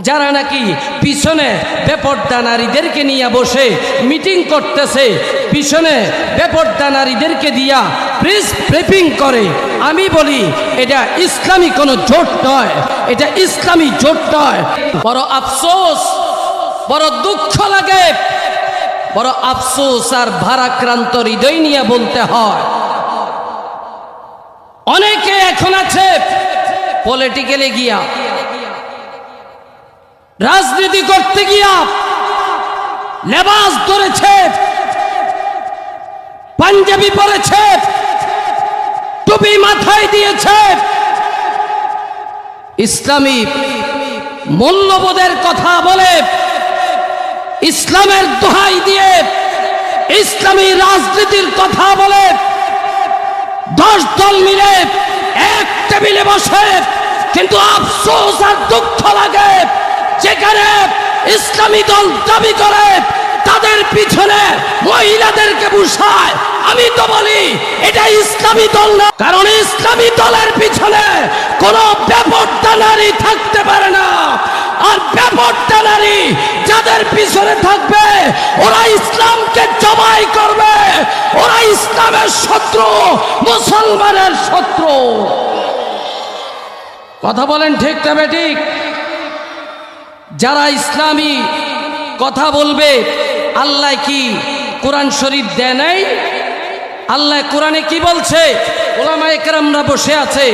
যারা নাকি পিছনে বেপর্দা নারীদেরকে নিয়ে বসে মিটিং করতেছে, পিছনে বেপর্দা নারীদেরকে দিয়া প্রেস ব্রিফিং করে, আমি বলি এটা ইসলামী কোনো জোট নয়, এটা ইসলামী জোট নয়। বড় আফসোস, বড় দুঃখ লাগে, বড় আফসোস আর ভারাক্রান্ত হৃদয় নিয়ে বলতে হয়, অনেকে এখন আছে পলিটিক্যালে গিয়া, রাজনীতি করতে গিয়া লেবাস ধরেছে, পাঞ্জাবি পরেছে, টুপি মাথায় দিয়েছে, ইসলামী মূল্যবোধের কথা বলে, ইসলামের দোহাই দিয়ে ইসলামী রাজনীতির কথা বলে, 10 দল মিলে এক টেবিলে বসে, কিন্তু আফসোস আর দুঃখ লাগে যেখানে ইসলামী দল দাবি করে তাদের পিছনে মহিলাদেরকে বসায়। আমি তো বলি এটা ইসলামী দল না, কারণ ইসলামী দলের পিছনে কোনো বেপর্দা নারী থাকতে পারে না। আর বেপর্দা নারী যাদের পিছনে থাকবে ওরা ইসলামকে জবাই করবে, ওরা ইসলামের শত্রু, মুসলমানের শত্রু। কথা বলেন ঠিক তবে ঠিক? যারা ইসলামী কথা বলবে, আল্লাহ কি কোরআন শরীফ দেয় নাই? আল্লাহ কোরআনে কি বলছে? উলামায়ে কেরামরা বসে আছে,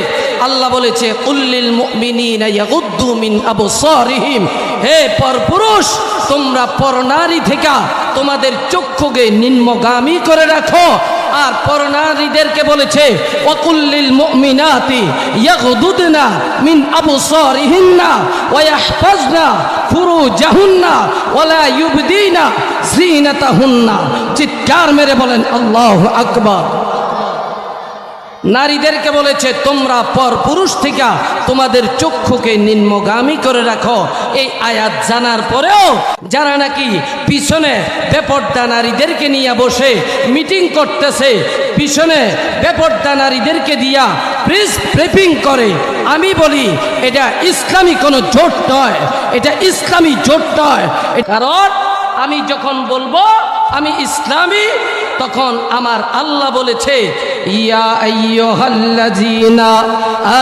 আল্লাহ বলেছে কুল্লিল মুমিনিনা ইয়াগুদ্দু মিন আবসারিহিম, হে পরপুরুষ তোমরা পরনারী থেকে তোমাদের চক্ষুকে নিম্নগামী করে রাখো। আর পরনারীদেরকে বলেছে ওয়াকুল্লিল মুমিনাতি ইয়াগুদুদনা মিন আবসারিহিন্না ওয়া ইয়াহফাজনা ফুরুজাহুন্না ওয়ালা ইউবদিনা জিনাতাহুন্না। চিৎকার মেরে বলেন আল্লাহু আকবার। নারীদেরকে বলেছে তোমরা পরপুরুষ থেকে তোমাদের চক্ষুকে নিম্নগামী করে রাখো। এই আয়াত জানার পরেও যারা নাকি পিছনে বেপর্দা নারীদেরকে নিয়ে বসে মিটিং করতেছে, পিছনে বেপর্দা নারীদেরকে দিয়া প্রেস ব্রিফিং করে, আমি বলি এটা ইসলামী কোনো জোট নয়, এটা ইসলামী জোট নয়। কারণ আমি যখন বলবো আমি ইসলামী, তখন আমার আল্লাহ বলেছে ইয়া আইয়ুহাল্লাযীনা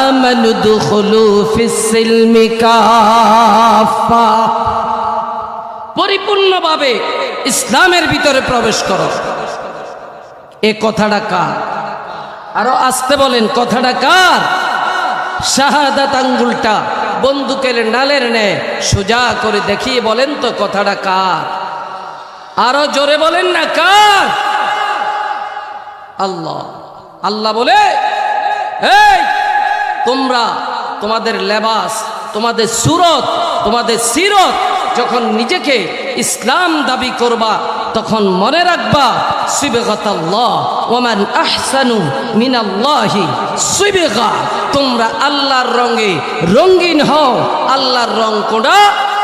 আমানু দুখুলু ফিস-সিলমি কাফা, পরিপূর্ণভাবে ইসলামের ভিতরে প্রবেশ করো। এই কথাটা কার? আরো আসতে বলেন, কথাটা কার? শাহাদাত আঙ্গুলটা বন্দুকের নালের ন্যায় সোজা করে দেখিয়ে বলেন তো কথাটা কার? আরো জোরে বলেন না কার? আল্লাহ। আল্লাহ বলে এই তোমরা তোমাদের লেবাস, তোমাদের সুরত, তোমাদের সিরত যখন নিজেকে ইসলাম দাবি করবা তখন মনে রাখবা সিবগাতাল্লাহ ওয়া মান আহসানু মিনাল্লাহি সিবগা, তোমরা আল্লাহর রঙে রঙিন হও। আল্লাহর রং কোনটা?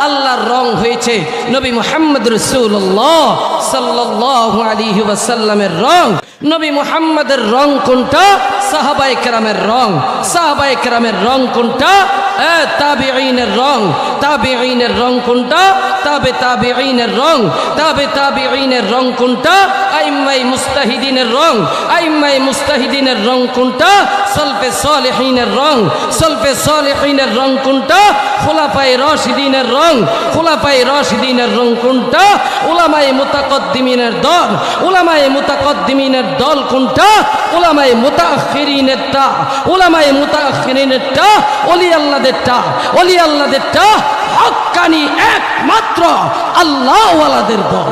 আল্লাহর রং হয়েছে নবী মুহাম্মদ রাসূলুল্লাহ সাল্লাল্লাহু আলাইহি ওয়াসাল্লামের রং। নবী মুহাম্মদের রং কোনটা? সাহাবায়ে কেরামের রং। সাহাবায়ে কেরামের রং কোনটা? তাবিঈনের রং। তাবিঈনের রং কোনটা? তাবিঈনের রং। তাবিঈনের রং কোনটা? আইম্মায়ে মুস্তাহিদিনের রং। আইম্মায়ে মুস্তাহিদিনের রং কোনটা? সলফে সালেহিনের রং। সলফে সালেহিনের রং কোনটা? খুলাফায়ে রাশিদিনের রং। খুলাফায়ে রাশিদিনের রং কোনটা? উলামায়ে মুতাকদ্দিমিনের দল। উলামায়ে মুতাকদ্দিমিনের দল কোনটা? উলামায়ে মুতাআখিরিনেরটা। উলামায়ে মুতাআখিরিনেরটা ওলি আল্লাহদেরটা। ওলি আল্লাহদেরটা হক্কানি একমাত্র আল্লাহওয়ালাদের দল।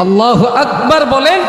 আল্লাহু আকবার বলেন।